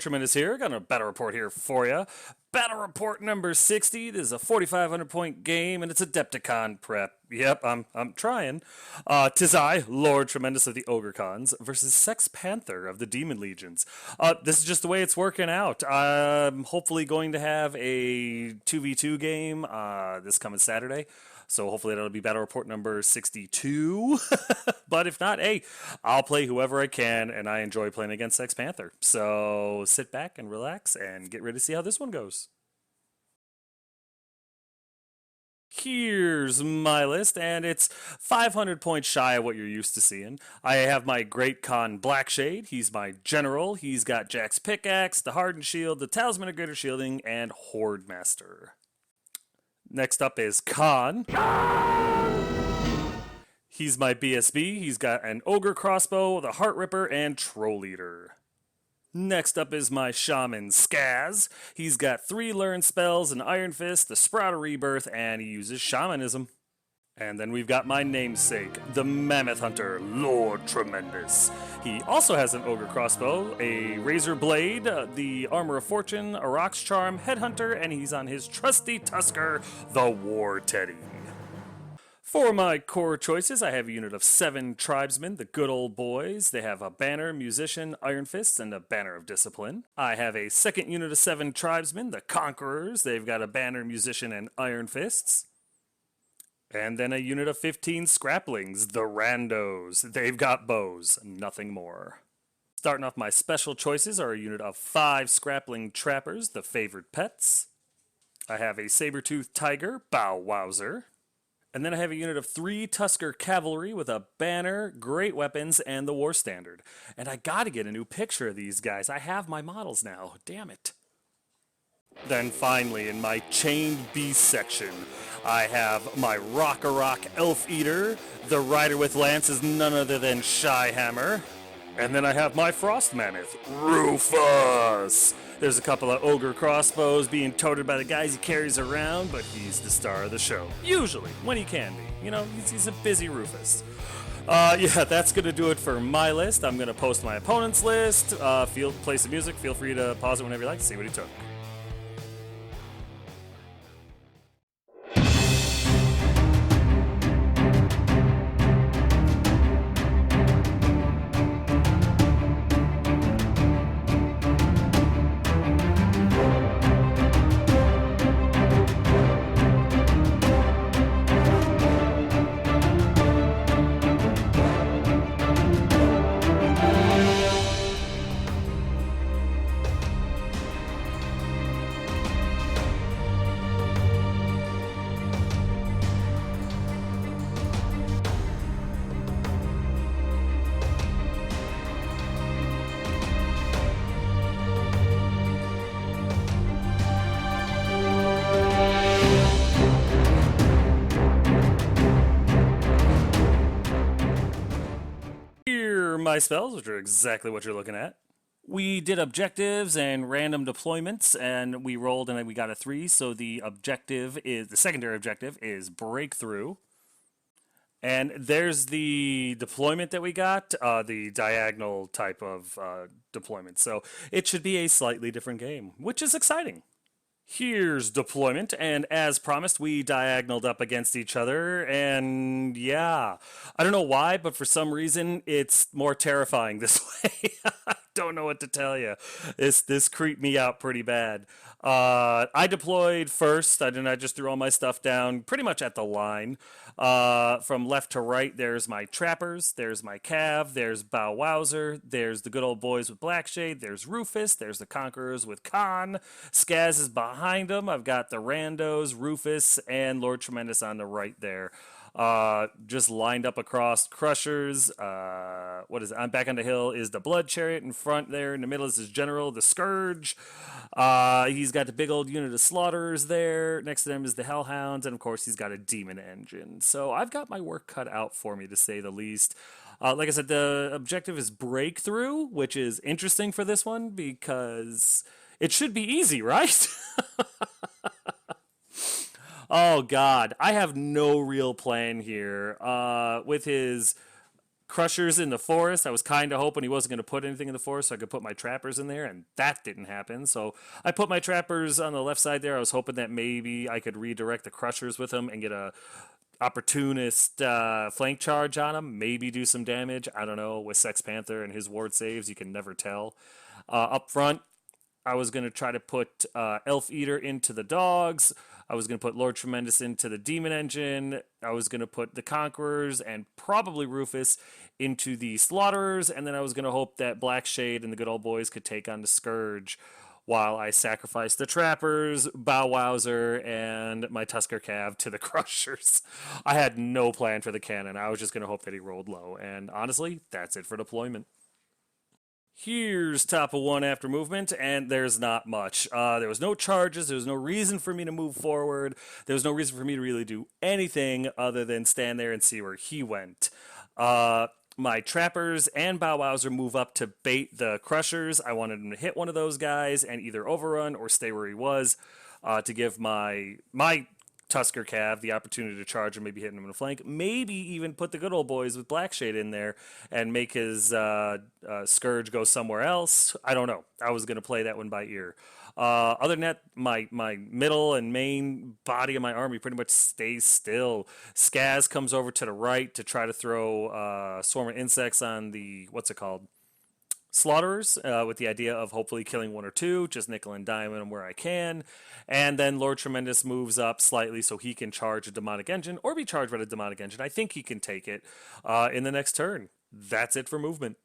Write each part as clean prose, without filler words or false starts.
Tremendous here. Got a battle report here for you. Battle report number 60. This is a 4,500 point game, and it's Adepticon prep. Yep, I'm trying. Tis I, Lord Tremendous of the Ogre Cons, versus Sex Panther of the Demon Legions. This is just the way it's working out. I'm hopefully going to have a 2v2 game this coming Saturday. So hopefully that'll be battle report number 62. But if not, hey, I'll play whoever I can, and I enjoy playing against Sex Panther. So sit back and relax and get ready to see how this one goes. Here's my list, and it's 500 points shy of what you're used to seeing. I have my Great Khan Blackshade. He's my general. He's got Jack's Pickaxe, the Hardened Shield, the Talisman of Greater Shielding, and Horde Master. Next up is Khan. He's my BSB. He's got an Ogre Crossbow, the Heart Ripper, and Troll Eater. Next up is my Shaman Skaz. He's got 3 learned spells, an Iron Fist, the Sprout of Rebirth, and he uses Shamanism. And then we've got my namesake, the Mammoth Hunter, Lord Tremendous. He also has an Ogre Crossbow, a Razor Blade, the Armor of Fortune, a Rock's Charm, Headhunter, and he's on his trusty Tusker, the War Teddy. For my core choices, I have a unit of 7 tribesmen, the good old boys. They have a banner, musician, iron fists, and a banner of discipline. I have a second unit of 7 tribesmen, the conquerors. They've got a banner, musician, and iron fists. And then a unit of 15 scraplings, the randos. They've got bows, nothing more. Starting off my special choices are a unit of 5 scrapling trappers, the favored pets. I have a saber-toothed tiger, Bow Wowzer. And then I have a unit of 3 Tusker Cavalry with a banner, great weapons, and the War Standard. And I gotta get a new picture of these guys. I have my models now. Damn it. Then finally, in my Chained Beast section, I have my Rock-a-Rock Elf Eater. The rider with lance is none other than Shyhammer. And then I have my Frost Mammoth, Rufus. There's a couple of Ogre Crossbows being toted by the guys he carries around, but he's the star of the show. Usually, when he can be. You know, he's a busy Rufus. Yeah, that's going to do it for my list. I'm going to post my opponent's list. Play some music. Feel free to pause it whenever you like to see what he took. My spells, which are exactly what you're looking at. We did objectives and random deployments, and we rolled and we got a 3. So the secondary objective is breakthrough. And there's the deployment that we got, the diagonal type of deployment. So it should be a slightly different game, which is exciting. Here's deployment, and as promised, we diagonaled up against each other, and yeah, I don't know why, but for some reason, it's more terrifying this way. I don't know what to tell you. This creeped me out pretty bad. I deployed first. I just threw all my stuff down pretty much at the line. From left to right, there's my trappers, there's my cav, there's Bow Wowzer, there's the good old boys with Blackshade, there's Rufus, there's the conquerors with Khan. Skaz is behind them. I've got the randos, Rufus, and Lord Tremendous on the right there. Just lined up across Crushers. What is it? I'm back on the hill is the Blood Chariot in front there. In the middle is his general, the Scourge. He's got the big old unit of Slaughterers there. Next to them is the Hellhounds, and of course he's got a Demon Engine. So I've got my work cut out for me, to say the least. Like I said, the objective is breakthrough, which is interesting for this one because it should be easy, right? Oh God, I have no real plan here. With his Crushers in the forest. I was kind of hoping he wasn't going to put anything in the forest so I could put my trappers in there, and that didn't happen. So I put my trappers on the left side there. I was hoping that maybe I could redirect the Crushers with them and get a opportunist flank charge on him, maybe do some damage. I don't know. With Sex Panther and his ward saves, you can never tell. Up front, I was going to try to put Elf Eater into the dogs. I was going to put Lord Tremendous into the Demon Engine. I was going to put the Conquerors and probably Rufus into the Slaughterers. And then I was going to hope that Black Shade and the good old boys could take on the Scourge while I sacrificed the Trappers, Bow Wowser, and my Tusker Cav to the Crushers. I had no plan for the cannon. I was just going to hope that he rolled low. And honestly, that's it for deployment. Here's top of one after movement, and there's not much. There was no charges. There was no reason for me to move forward. There was no reason for me to really do anything other than stand there and see where he went. My Trappers and Bow Wowser move up to bait the Crushers. I wanted him to hit one of those guys and either overrun or stay where he was to give my Tusker Cav the opportunity to charge and maybe hit him in the flank. Maybe even put the good old boys with Black Shade in there and make his Scourge go somewhere else. I don't know. I was going to play that one by ear. Other than that, my middle and main body of my army pretty much stays still. Skaz comes over to the right to try to throw Swarm of Insects on the, what's it called? Slaughterers, with the idea of hopefully killing one or two, just nickel and dime them where I can. And then Lord Tremendous moves up slightly so he can charge a Demonic Engine or be charged by the Demonic Engine. I think he can take it in the next turn. That's it for movement.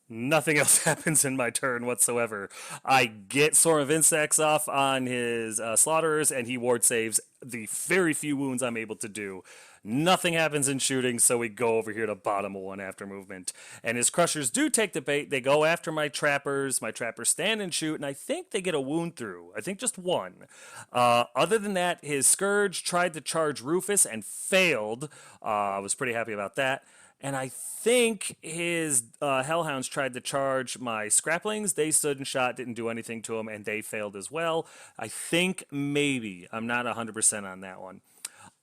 Nothing else happens in my turn whatsoever. I get Swarm of Insects off on his Slaughterers, and he ward saves the very few wounds I'm able to do. Nothing happens in shooting, so we go over here to bottom of one after movement. And his Crushers do take the bait. They go after my Trappers. My Trappers stand and shoot, and I think they get a wound through. I think just one. Other than that, his Scourge tried to charge Rufus and failed. I was pretty happy about that. And I think his Hellhounds tried to charge my Scraplings. They stood and shot, didn't do anything to them, and they failed as well. I think maybe. I'm not 100% on that one.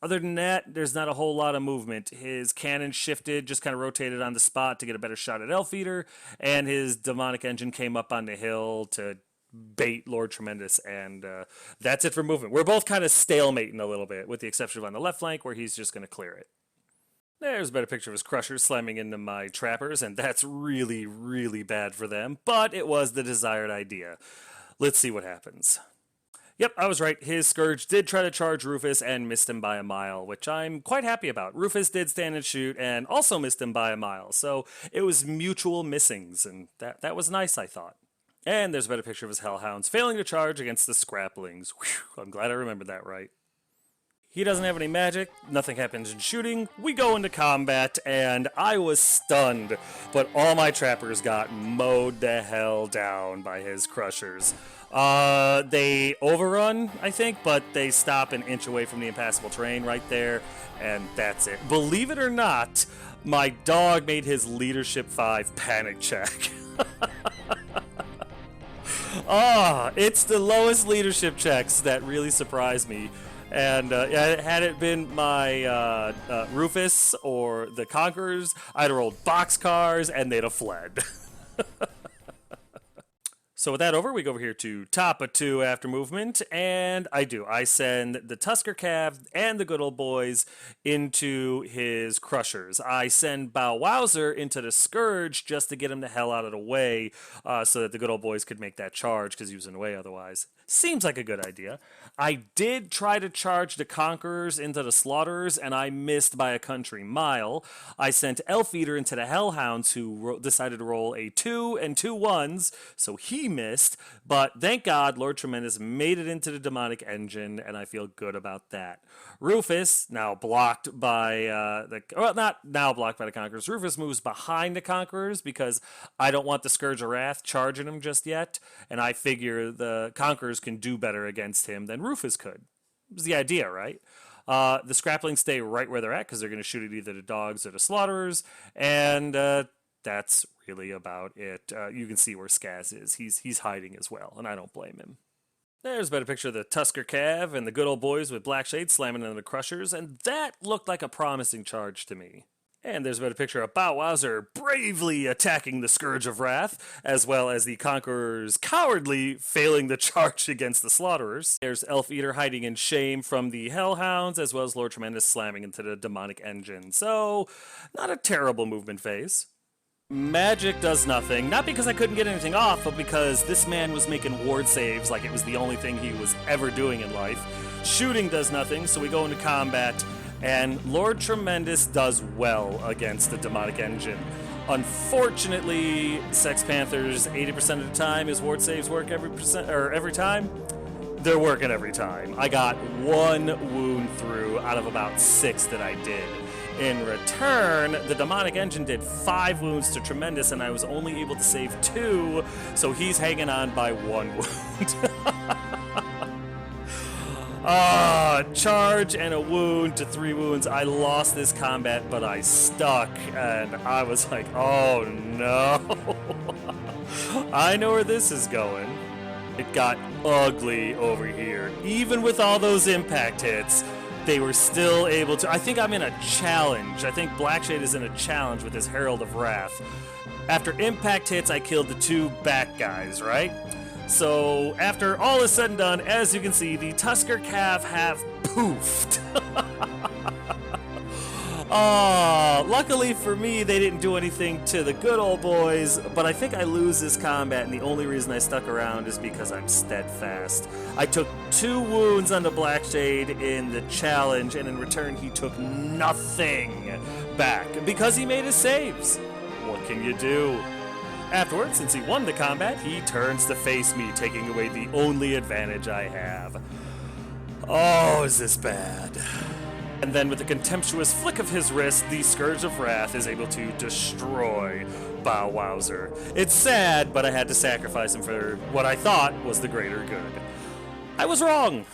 Other than that, there's not a whole lot of movement. His cannon shifted, just kind of rotated on the spot to get a better shot at Elf Eater, and his Demonic Engine came up on the hill to bait Lord Tremendous, and that's it for movement. We're both kind of stalemating a little bit, with the exception of on the left flank, where he's just going to clear it. There's a better picture of his Crushers slamming into my Trappers, and that's really, really bad for them, but it was the desired idea. Let's see what happens. Yep, I was right. His Scourge did try to charge Rufus and missed him by a mile, which I'm quite happy about. Rufus did stand and shoot and also missed him by a mile, so it was mutual missings, and that was nice, I thought. And there's a better picture of his Hellhounds failing to charge against the Scraplings. Whew, I'm glad I remembered that right. He doesn't have any magic, nothing happens in shooting, we go into combat, and I was stunned, but all my Trappers got mowed the hell down by his Crushers. They overrun, I think, but they stop an inch away from the impassable terrain right there, and that's it. Believe it or not, my dog made his Leadership 5 panic check. It's the lowest leadership checks that really surprised me. And had it been my Rufus or the Conquerors, I'd have rolled boxcars and they'd have fled. So with that over, we go over here to top of two after movement, and I send the Tusker Cav and the good old boys into his Crushers. I send Bow Wowser into the Scourge just to get him the hell out of the way so that the good old boys could make that charge because he was in the way otherwise. Seems like a good idea. I did try to charge the Conquerors into the Slaughterers, and I missed by a country mile. I sent Elf Eater into the Hellhounds, who decided to roll a 2 and 2 1s, so he missed. But thank God, Lord Tremendous made it into the Demonic Engine, and I feel good about that. Rufus, now blocked by not now blocked by the Conquerors. Rufus moves behind the Conquerors because I don't want the Scourge of Wrath charging him just yet, and I figure the Conquerors can do better against him than Rufus could. It was the idea, right? The Scraplings stay right where they're at because they're going to shoot at either the dogs or the Slaughterers, and that's really about it. You can see where Skaz is. He's hiding as well, and I don't blame him. There's a better picture of the Tusker Cav and the good old boys with Black Shade slamming into the Crushers, and that looked like a promising charge to me. And there's been a picture of Bow Wowzer bravely attacking the Scourge of Wrath, as well as the Conquerors cowardly failing the charge against the Slaughterers. There's Elf Eater hiding in shame from the Hellhounds, as well as Lord Tremendous slamming into the Demonic Engine. So, not a terrible movement phase. Magic does nothing, not because I couldn't get anything off, but because this man was making ward saves like it was the only thing he was ever doing in life. Shooting does nothing, so we go into combat, and Lord Tremendous does well against the Demonic Engine. Unfortunately, Sex Panthers 80% of the time his ward saves work every time. They're working every time. I got 1 wound through out of about 6 that I did. In return, the Demonic Engine did 5 wounds to Tremendous, and I was only able to save 2, so he's hanging on by 1 wound. Charge and a wound to 3 wounds. I lost this combat, but I stuck, and I was like, oh no. I know where this is going. It got ugly over here. Even with all those impact hits, they were still able to... I think I'm in a challenge. I think Blackshade is in a challenge with his Herald of Wrath. After impact hits, I killed the 2 back guys, right? So, after all is said and done, as you can see, the Tusker Cav have poofed. Luckily for me, they didn't do anything to the good old boys, but I think I lose this combat, and the only reason I stuck around is because I'm steadfast. I took 2 wounds on the Blackshade in the challenge, and in return, he took nothing back because he made his saves. What can you do? Afterwards, since he won the combat, he turns to face me, taking away the only advantage I have. Oh, is this bad? And then with a contemptuous flick of his wrist, the Scourge of Wrath is able to destroy Bow Wowzer. It's sad, but I had to sacrifice him for what I thought was the greater good. I was wrong!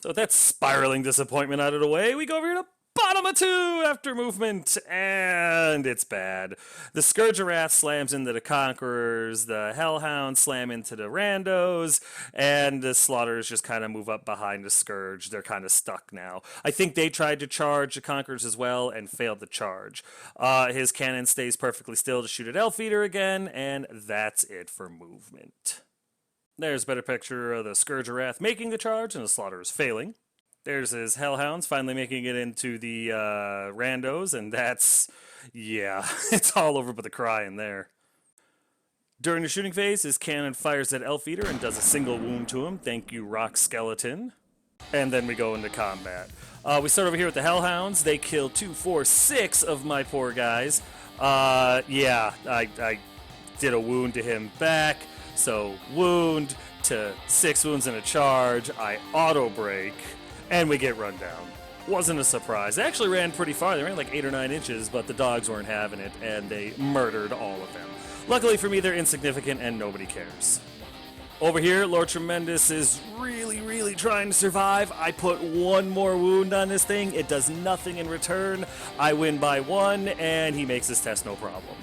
So with that spiraling disappointment out of the way, we go over here to bottom of 2 after movement, and it's bad. The Scourge of Wrath slams into the Conquerors, the Hellhounds slam into the Randos, and the Slaughterers just kind of move up behind the Scourge. They're kind of stuck now. I think they tried to charge the Conquerors as well and failed to charge. His cannon stays perfectly still to shoot at Elf Eater again, and that's it for movement. There's a better picture of the Scourge of Wrath making the charge and the Slaughterers failing. There's his Hellhounds finally making it into the Randos, and that's, yeah, it's all over but the crying there. During the shooting phase, his cannon fires at Elf Eater and does a single wound to him. Thank you, Rock Skeleton. And then we go into combat. We start over here with the Hellhounds. They kill 2, 4, 6 of my poor guys. Yeah, I did a wound to him back, so wound to 6 wounds and a charge. I auto-break. And we get run down. Wasn't a surprise. They actually ran pretty far. They ran like 8 or 9 inches, but the dogs weren't having it, and they murdered all of them. Luckily for me, they're insignificant, and nobody cares. Over here, Lord Tremendous is really trying to survive. I put 1 more wound on this thing. It does nothing in return. I win by 1, and he makes his test no problem.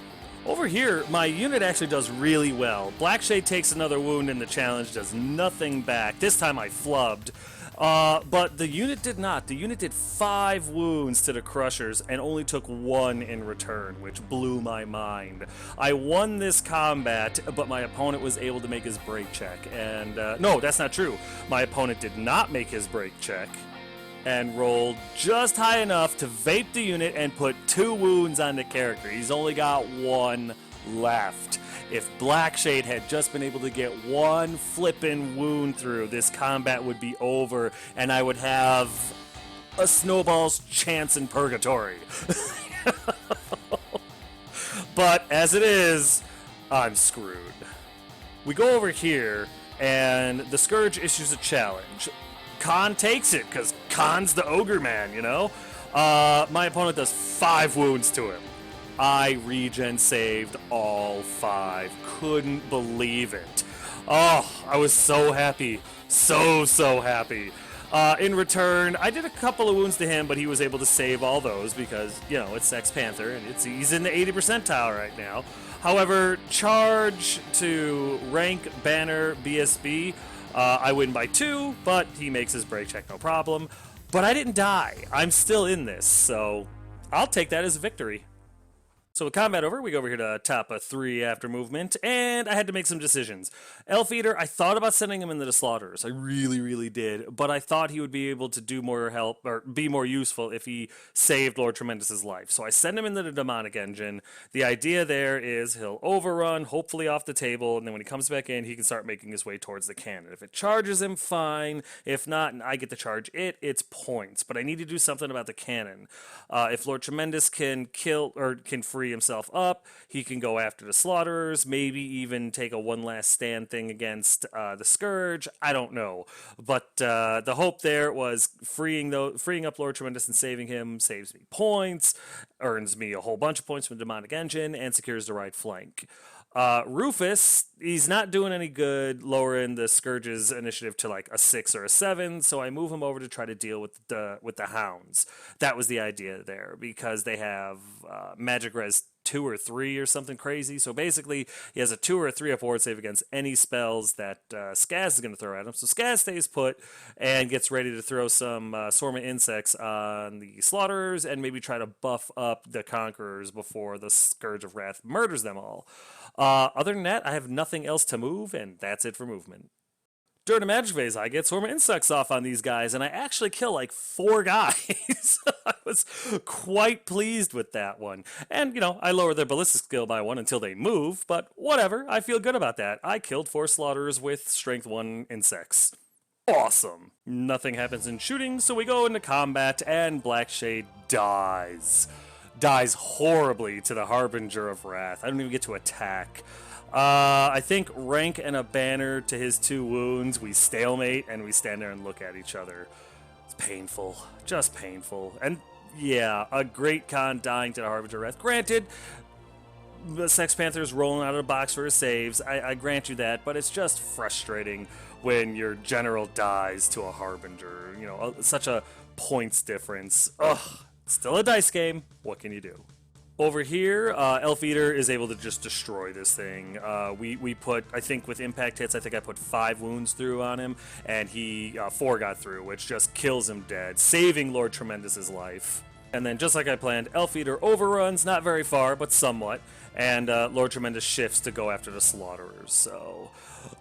Over here, my unit actually does really well. Blackshade takes another wound in the challenge, does nothing back. This time I flubbed. But the unit did not. The unit did 5 wounds to the Crushers and only took 1 in return, which blew my mind. I won this combat, but my opponent was able to make his break check. And, no, that's not true. My opponent did not make his break check and rolled just high enough to vape the unit and put 2 wounds on the character. He's only got 1 left. If Blackshade had just been able to get 1 flippin' wound through, this combat would be over, and I would have a snowball's chance in purgatory. But as it is, I'm screwed. We go over here, and the Scourge issues a challenge. Khan takes it, because Khan's the ogre man, you know? My opponent does 5 wounds to him. I regen saved all 5. Couldn't believe it. Oh, I was so happy. So happy. In return, I did a couple of wounds to him, but he was able to save all those because, you know, it's Sex Panther, and he's in the 80 percentile right now. However, charge to rank banner BSB, I win by 2, but he makes his break check no problem. But I didn't die. I'm still in this, so I'll take that as a victory. So with combat over, we go over here to top of 3 after movement, and I had to make some decisions. Elf Eater, I thought about sending him into the Slaughterers. I really, really did, but I thought he would be able to do more help, or be more useful if he saved Lord Tremendous's life. So I send him into the Demonic Engine. The idea there is he'll overrun, hopefully off the table, and then when he comes back in, he can start making his way towards the cannon. If it charges him, fine. If not, and I get to charge it, it's points. But I need to do something about the cannon. If Lord Tremendous can kill, or can free himself up, he can go after the Slaughterers, maybe even take a one last stand thing against the Scourge. I don't know, but the hope there was freeing up Lord Tremendous and saving him saves me points, earns me a whole bunch of points from the Demonic Engine, and secures the right flank. Rufus, he's not doing any good lowering the Scourge's initiative to like a 6 or a 7, so I move him over to try to deal with the Hounds. That was the idea there, because they have Magic Res 2 or 3 or something crazy. So basically, he has a 2 or a 3 up ward save against any spells that Skaz is going to throw at him. So Skaz stays put and gets ready to throw some Swarm of Insects on the Slaughterers and maybe try to buff up the Conquerors before the Scourge of Wrath murders them all. Other than that, I have nothing else to move, and that's it for movement. During the magic phase, I get Swarm of Insects off on these guys, and I actually kill like 4 guys. I was quite pleased with that one. And, you know, I lower their ballistic skill by 1 until they move, but whatever, I feel good about that. I killed 4 Slaughterers with Strength 1 Insects. Awesome. Nothing happens in shooting, so we go into combat, and Blackshade dies. Dies horribly to the Harbinger of Wrath. I don't even get to attack. I think rank and a banner to his 2 wounds. We stalemate and we stand there and look at each other. It's painful. Just painful. And yeah, a great con dying to the Harbinger of Wrath. Granted, the Sex Panther's rolling out of the box for his saves. I grant you that, but it's just frustrating when your general dies to a Harbinger. You know, such a points difference. Ugh. Still a dice game. What can you do? Over here, Elf Eater is able to just destroy this thing. We put, I think with impact hits, I think I put 5 wounds through on him, and he 4 got through, which just kills him dead, saving Lord Tremendous's life. And then, just like I planned, Elf Eater overruns, not very far, but somewhat, and Lord Tremendous shifts to go after the Slaughterers. So,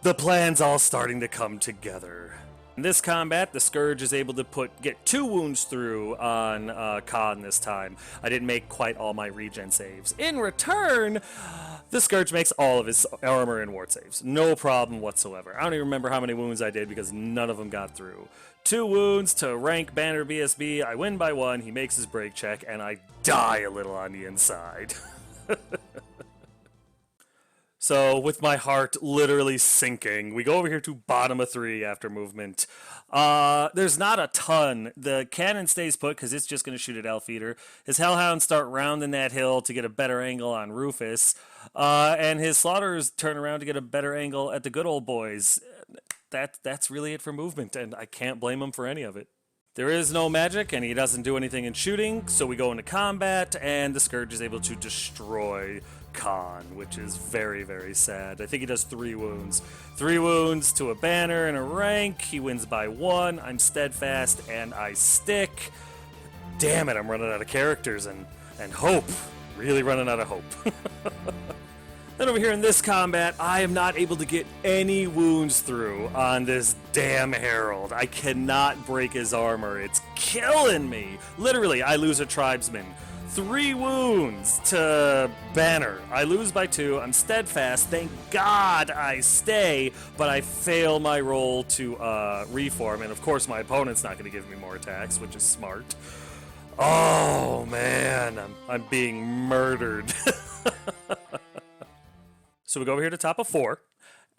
the plan's all starting to come together. In this combat, the Scourge is able to get 2 wounds through on Khan this time. I didn't make quite all my regen saves. In return, the Scourge makes all of his armor and ward saves. No problem whatsoever. I don't even remember how many wounds I did because none of them got through. 2 wounds to rank Banner BSB. I win by 1. He makes his break check, and I die a little on the inside. So, with my heart literally sinking, we go over here to bottom of 3 after movement. There's not a ton. The cannon stays put because it's just going to shoot at Elf Eater. His Hellhounds start rounding that hill to get a better angle on Rufus. And his Slaughterers turn around to get a better angle at the good old boys. That's really it for movement, and I can't blame him for any of it. There is no magic, and he doesn't do anything in shooting, so we go into combat, and the Scourge is able to destroy Khan, which is very, very sad. I think he does 3 wounds. 3 wounds to a banner and a rank. He wins by 1. I'm steadfast, and I stick. Damn it, I'm running out of characters and hope. Really running out of hope. Then over here in this combat, I am not able to get any wounds through on this damn Herald. I cannot break his armor. It's killing me. Literally, I lose a tribesman. 3 wounds to Banner. I lose by 2. I'm steadfast. Thank God I stay, but I fail my roll to reform. And of course, my opponent's not going to give me more attacks, which is smart. Oh, man. I'm being murdered. So we go over here to top of 4,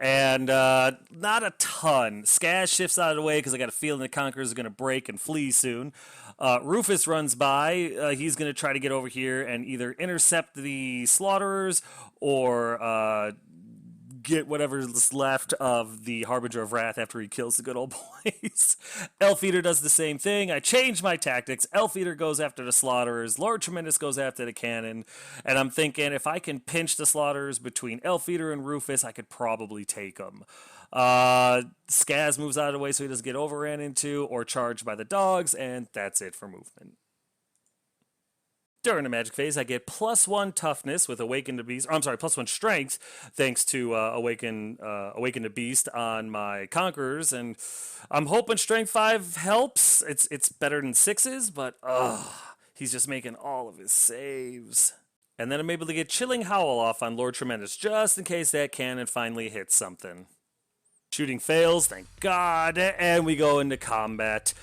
and not a ton. Skaz shifts out of the way because I got a feeling the Conquerors are going to break and flee soon. Rufus runs by. He's going to try to get over here and either intercept the Slaughterers or get whatever's left of the Harbinger of Wrath after he kills the good old boys. Elf Eater does the same thing. I change my tactics. Elf Eater goes after the Slaughterers. Lord Tremendous goes after the cannon. And I'm thinking if I can pinch the Slaughterers between Elf Eater and Rufus, I could probably take them. Skaz moves out of the way so he doesn't get overran into or charged by the dogs, and that's it for movement. During the magic phase, I get +1 toughness with Awaken the Beast. Or, I'm sorry, +1 strength thanks to Awaken the Beast on my Conquerors, and I'm hoping Strength 5 helps. It's better than 6's, but he's just making all of his saves. And then I'm able to get Chilling Howl off on Lord Tremendous just in case that cannon finally hits something. Shooting fails, thank God, and we go into combat.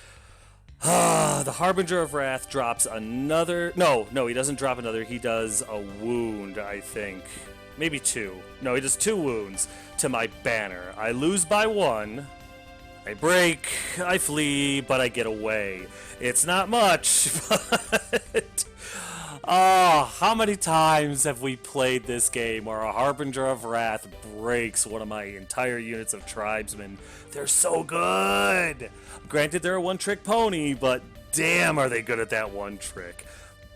The Harbinger of Wrath drops another... No, he doesn't drop another. He does a wound, I think. Maybe 2. No, he does 2 wounds to my banner. I lose by 1. I break, I flee, but I get away. It's not much, but... how many times have we played this game where a Harbinger of Wrath breaks one of my entire units of tribesmen? They're so good! Granted, they're a one-trick pony, but damn are they good at that one trick.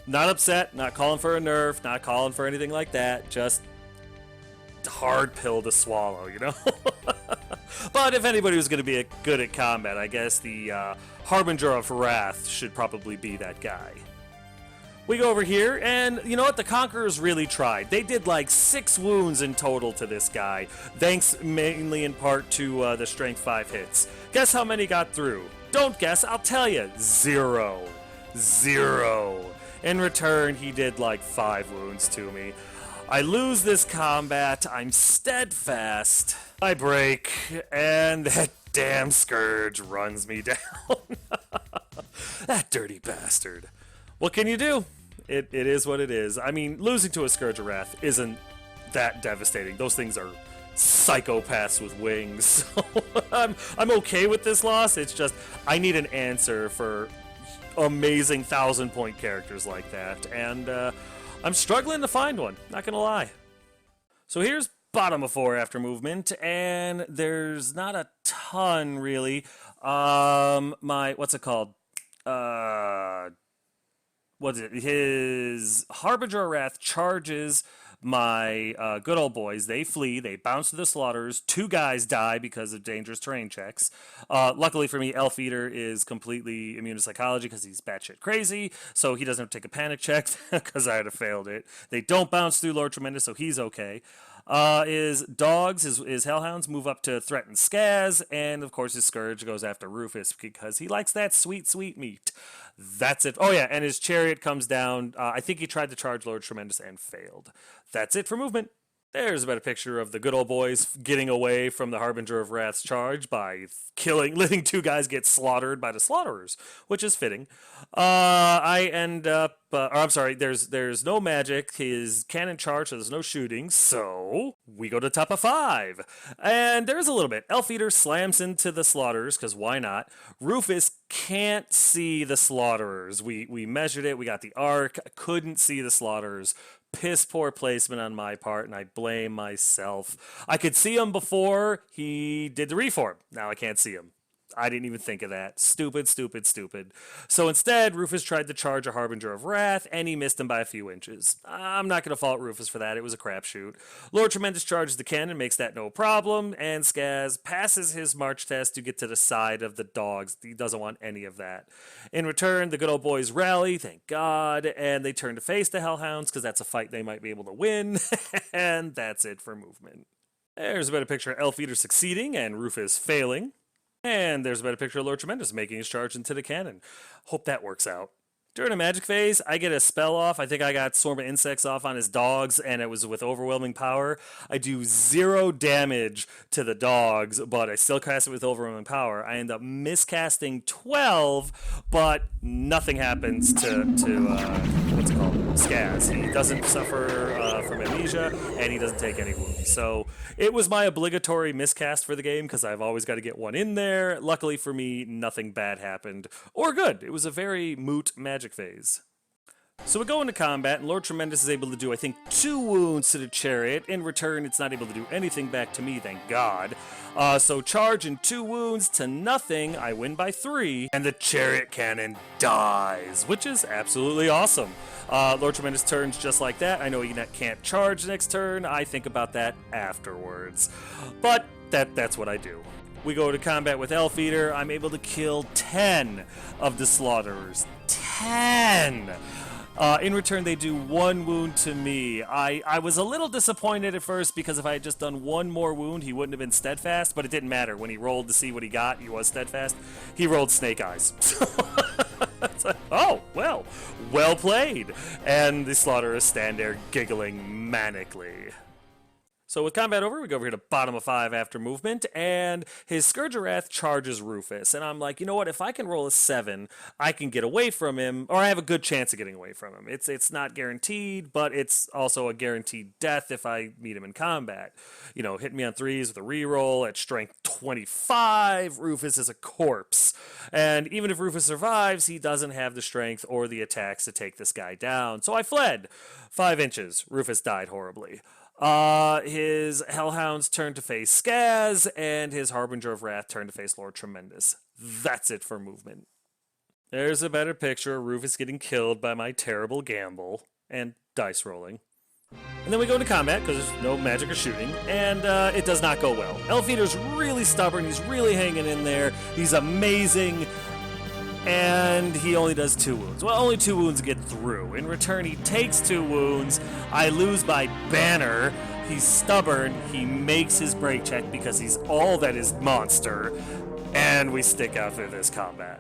Not upset, not calling for a nerf, not calling for anything like that, just hard pill to swallow, you know? But if anybody was going to be good at combat, I guess the Harbinger of Wrath should probably be that guy. We go over here, and you know what? The Conquerors really tried. They did like 6 wounds in total to this guy, thanks mainly in part to the Strength 5 hits. Guess how many got through? Don't guess, I'll tell you. 0. 0. In return, he did like 5 wounds to me. I lose this combat, I'm steadfast. I break, and that damn Scourge runs me down. That dirty bastard. What can you do? It is what it is. I mean, losing to a Scourge of Wrath isn't that devastating. Those things are psychopaths with wings. So I'm okay with this loss. It's just I need an answer for amazing 1,000-point characters like that, and I'm struggling to find one. Not gonna lie. So here's bottom of 4 after movement, and there's not a ton really. What's it called? What's it? His Harbinger of Wrath charges my good old boys. They flee. They bounce to the slaughters. 2 guys die because of dangerous terrain checks. Luckily for me, Elf Eater is completely immune to psychology because he's batshit crazy, so he doesn't have to take a panic check because I would have failed it. They don't bounce through Lord Tremendous, so he's okay. His dogs, his hellhounds move up to threaten Skaz, and of course his Scourge goes after Rufus because he likes that sweet, sweet meat. That's it. Oh yeah, and his chariot comes down. I think he tried to charge Lord Tremendous and failed. That's it for movement. There's about a picture of the good old boys getting away from the Harbinger of Wrath's charge by letting 2 guys get slaughtered by the slaughterers, which is fitting. I end up, I'm sorry, there's no magic. His cannon charge, so there's no shooting, so we go to top of 5. And there's a little bit. Elf Eater slams into the slaughterers, because why not? Rufus can't see the slaughterers. We measured it, we got the arc, couldn't see the slaughterers. Piss poor placement on my part, and I blame myself. I could see him before he did the reform. Now I can't see him. I didn't even think of that. Stupid, stupid, stupid. So instead, Rufus tried to charge a Harbinger of Wrath, and he missed him by a few inches. I'm not going to fault Rufus for that. It was a crapshoot. Lord Tremendous charges the cannon, makes that no problem, and Skaz passes his march test to get to the side of the dogs. He doesn't want any of that. In return, the good old boys rally, thank God, and they turn to face the Hellhounds, because that's a fight they might be able to win, and that's it for movement. There's a better picture of Elf Eater succeeding and Rufus failing. And there's a better picture of Lord Tremendous making his charge into the cannon. Hope that works out. During a magic phase, I get a spell off. I think I got Swarm of Insects off on his dogs, and it was with overwhelming power. I do 0 damage to the dogs, but I still cast it with overwhelming power. I end up miscasting 12, but nothing happens to what's it called? Skaz. He doesn't suffer from amnesia, and he doesn't take any wounds. So it was my obligatory miscast for the game, because I've always got to get one in there. Luckily for me, nothing bad happened. Or good. It was a very moot magic phase. So we go into combat, and Lord Tremendous is able to do, I think, 2 wounds to the chariot. In return, it's not able to do anything back to me, thank God. So charge and 2 wounds to nothing. I win by 3, and the chariot cannon dies, which is absolutely awesome. Lord Tremendous turns just like that. I know he can't charge next turn. I think about that afterwards. But that's what I do. We go to combat with Elf Eater. I'm able to kill 10 of the slaughterers. 10! In return, they do 1 wound to me. I was a little disappointed at first because if I had just done 1 more wound, he wouldn't have been steadfast, but it didn't matter. When he rolled to see what he got, he was steadfast. He rolled snake eyes. It's like, oh, well played. And the Slaughterers stand there giggling manically. So with combat over, we go over here to bottom of 5 after movement, and his Scourge of Wrath charges Rufus. And I'm like, you know what? If I can roll a 7, I can get away from him, or I have a good chance of getting away from him. It's not guaranteed, but it's also a guaranteed death if I meet him in combat. You know, hit me on 3s with a reroll at strength 25. Rufus is a corpse. And even if Rufus survives, he doesn't have the strength or the attacks to take this guy down. So I fled 5 inches. Rufus died horribly. His Hellhounds turn to face Skaz, and his Harbinger of Wrath turn to face Lord Tremendous. That's it for movement. There's a better picture of Rufus getting killed by my terrible gamble and dice rolling. And then we go into combat, because there's no magic or shooting, and it does not go well. Elfeater's really stubborn, he's really hanging in there, he's amazing, and he only does 2 wounds. Well, only 2 wounds get through. In return, he takes 2 wounds. I lose by banner. He's stubborn. He makes his break check because he's all that is monster. And we stick out through this combat.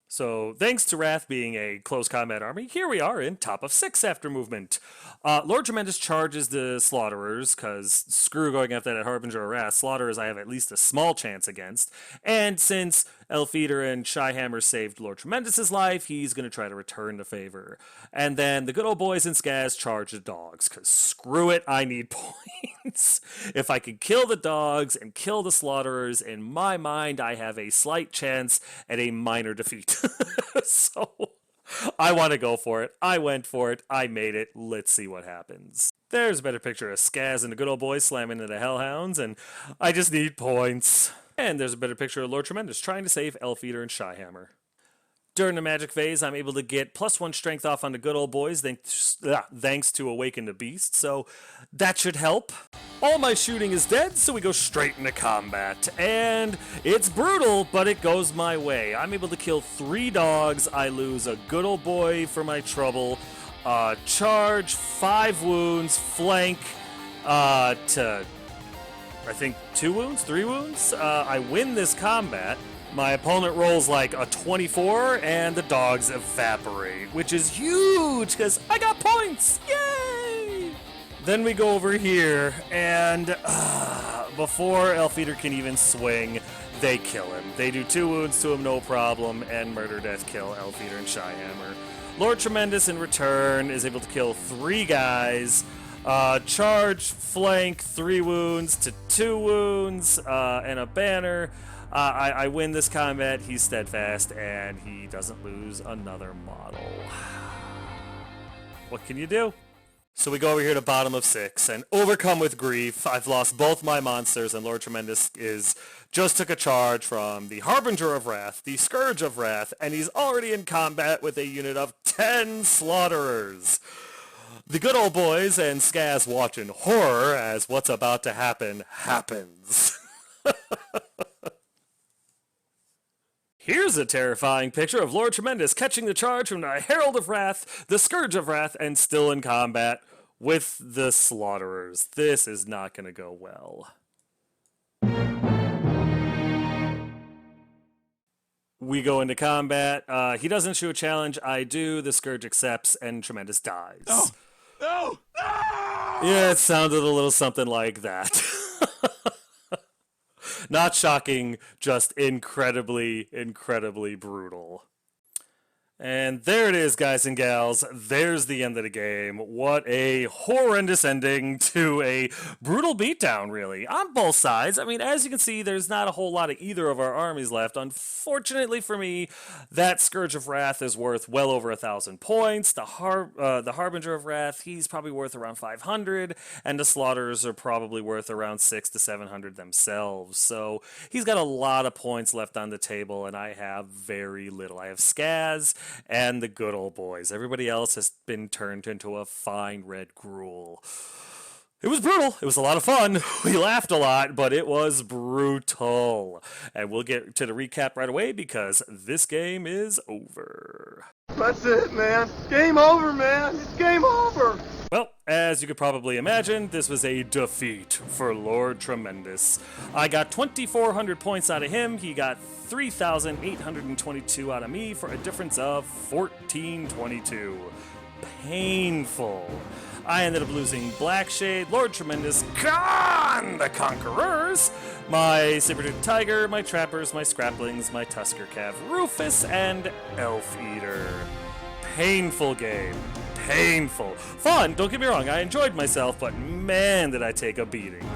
So, thanks to Wrath being a close combat army, here we are in top of 6 after movement. Lord Tremendous charges the Slaughterers, because screw going after that Harbinger of Wrath. Slaughterers I have at least a small chance against. And since Elfeater and Shyhammer saved Lord Tremendous's life, he's going to try to return the favor. And then the good old boys and Skaz charge the dogs, because screw it, I need points. If I can kill the dogs and kill the Slaughterers, in my mind, I have a slight chance at a minor defeat. So I want to go for it. I went for it. I made it. Let's see what happens. There's a better picture of Skaz and the good old boys slamming into the Hellhounds, and I just need points. And there's a better picture of Lord Tremendous trying to save Elfeater and Shyhammer. During the magic phase, I'm able to get +1 strength off on the good old boys thanks to Awaken the Beast, so that should help. All my shooting is dead, so we go straight into combat. And it's brutal, but it goes my way. I'm able to kill 3 dogs. I lose a good old boy for my trouble. Charge, 5 wounds, flank to, I think, 2 wounds, 3 wounds. I win this combat. My opponent rolls like a 24, and the dogs evaporate, which is huge, because I got points! Yay! Then we go over here, and before Elfeater can even swing, they kill him. They do 2 wounds to him, no problem, and murder, death, kill Elfeater and Shyhammer. Lord Tremendous, in return, is able to kill 3 guys. Charge, flank, 3 wounds to 2 wounds, and a banner. I win this combat, he's steadfast, and he doesn't lose another model. What can you do? So we go over here to bottom of 6, and overcome with grief, I've lost both my monsters, and Lord Tremendous just took a charge from the Harbinger of Wrath, the Scourge of Wrath, and he's already in combat with a unit of 10 Slaughterers. The good old boys and Skaz watch in horror as what's about to happen happens. Here's a terrifying picture of Lord Tremendous catching the charge from the Herald of Wrath, the Scourge of Wrath, and still in combat with the Slaughterers. This is not going to go well. We go into combat. He doesn't shoot a challenge. I do. The Scourge accepts, and Tremendous dies. No! No! No! Yeah, it sounded a little something like that. Not shocking, just incredibly, incredibly brutal. And there it is, guys and gals. There's the end of the game. What a horrendous ending to a brutal beatdown, really, on both sides. I mean, as you can see, there's not a whole lot of either of our armies left. Unfortunately for me, that Scourge of Wrath is worth well over 1,000 points. The Harbinger of Wrath, he's probably worth around 500, and the Slaughterers are probably worth around 600 to 700 themselves. So he's got a lot of points left on the table, and I have very little. I have Skaz and the good old boys. Everybody else has been turned into a fine red gruel. It was brutal. It was a lot of fun. We laughed a lot, but it was brutal. And we'll get to the recap right away because this game is over. That's it, man. Game over, man. It's game over. Well, as you could probably imagine, this was a defeat for Lord Tremendous. I got 2,400 points out of him. He got 3,822 out of me for a difference of 1,422. Painful. I ended up losing Blackshade, Lord Tremendous, Khan the Conquerors, my Saber-Tooth Tiger, my Trappers, my Scraplings, my Tusker Cav, Rufus, and Elf Eater. Painful game. Painful. Fun, don't get me wrong, I enjoyed myself, but man did I take a beating.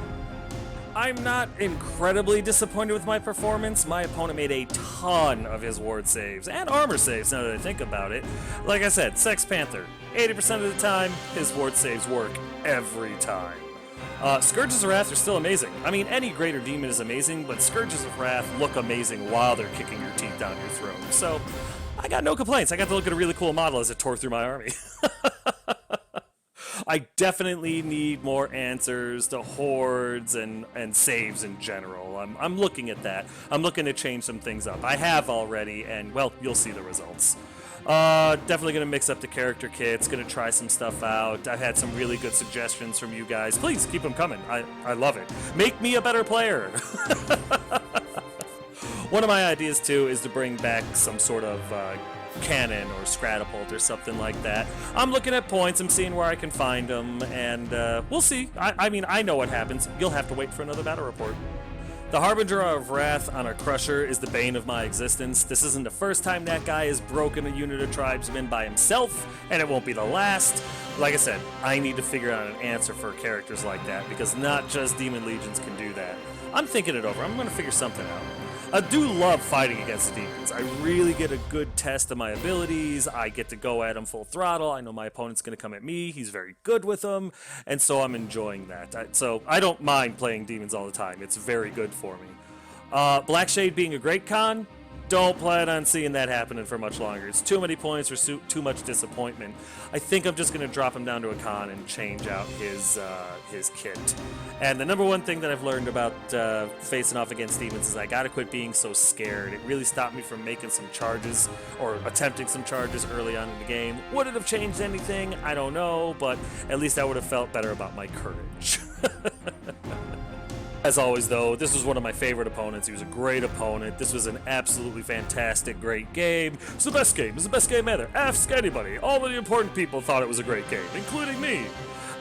I'm not incredibly disappointed with my performance. My opponent made a ton of his ward saves and armor saves now that I think about it. Like I said, Sex Panther, 80% of the time, his ward saves work every time. Scourges of Wrath are still amazing. I mean, any greater demon is amazing, but Scourges of Wrath look amazing while they're kicking your teeth down your throat. So, I got no complaints. I got to look at a really cool model as it tore through my army. I definitely need more answers to hordes and saves in general. I'm looking at that. I'm looking to change some things up. I have already, and, well, you'll see the results. Definitely going to mix up the character kits, going to try some stuff out. I've had some really good suggestions from you guys. Please keep them coming. I love it. Make me a better player. One of my ideas, too, is to bring back some sort of cannon or Scratapult or something like that. I'm looking at points, I'm seeing where I can find them, and we'll see. I mean, I know what happens. You'll have to wait for another battle report. The Harbinger of Wrath on a Crusher is the bane of my existence. This isn't the first time that guy has broken a unit of tribesmen by himself, and it won't be the last. Like I said, I need to figure out an answer for characters like that, because not just Demon Legions can do that. I'm thinking it over. I'm going to figure something out. I do love fighting against the demons. I really get a good test of my abilities. I get to go at him full throttle. I know my opponent's going to come at me. He's very good with them, and so I'm enjoying that. So I don't mind playing demons all the time. It's very good for me. Blackshade being a great con, don't plan on seeing that happening for much longer. It's too many points or too much disappointment. I think I'm just going to drop him down to a con and change out his kit. And the number one thing that I've learned about facing off against demons is I got to quit being so scared. It really stopped me from making some charges or attempting some charges early on in the game. Would it have changed anything? I don't know, but at least I would have felt better about my courage. As always, though, this was one of my favorite opponents. He was a great opponent. This was an absolutely fantastic, great game. It's the best game. It's the best game ever. Ask anybody. All of the important people thought it was a great game, including me.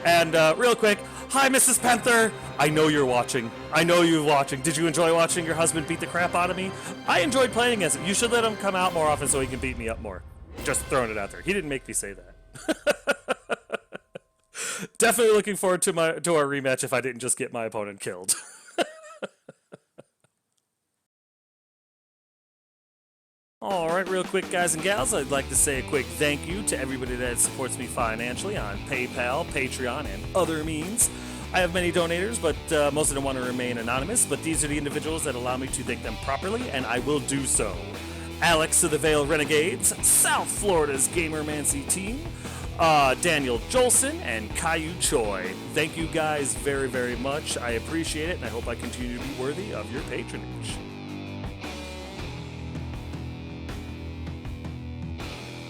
And real quick, hi, Mrs. Panther. I know you're watching. I know you're watching. Did you enjoy watching your husband beat the crap out of me? I enjoyed playing against him. You should let him come out more often so he can beat me up more. Just throwing it out there. He didn't make me say that. Definitely looking forward to our rematch if I didn't just get my opponent killed. Alright, real quick, guys and gals, I'd like to say a quick thank you to everybody that supports me financially on PayPal, Patreon, and other means. I have many donators, but most of them want to remain anonymous, but these are the individuals that allow me to thank them properly, and I will do so. Alex of the Vale Renegades, South Florida's Gamermancy team, Daniel Jolson, and Caillou Choi. Thank you guys very, very much. I appreciate it, and I hope I continue to be worthy of your patronage.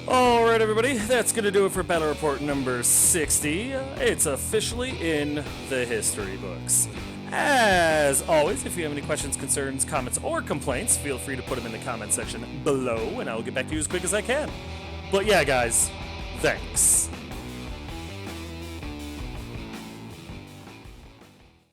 Alright, everybody, that's going to do it for Battle Report number 60. It's officially in the history books. As always, if you have any questions, concerns, comments, or complaints, feel free to put them in the comment section below, and I will get back to you as quick as I can. But yeah, guys, thanks.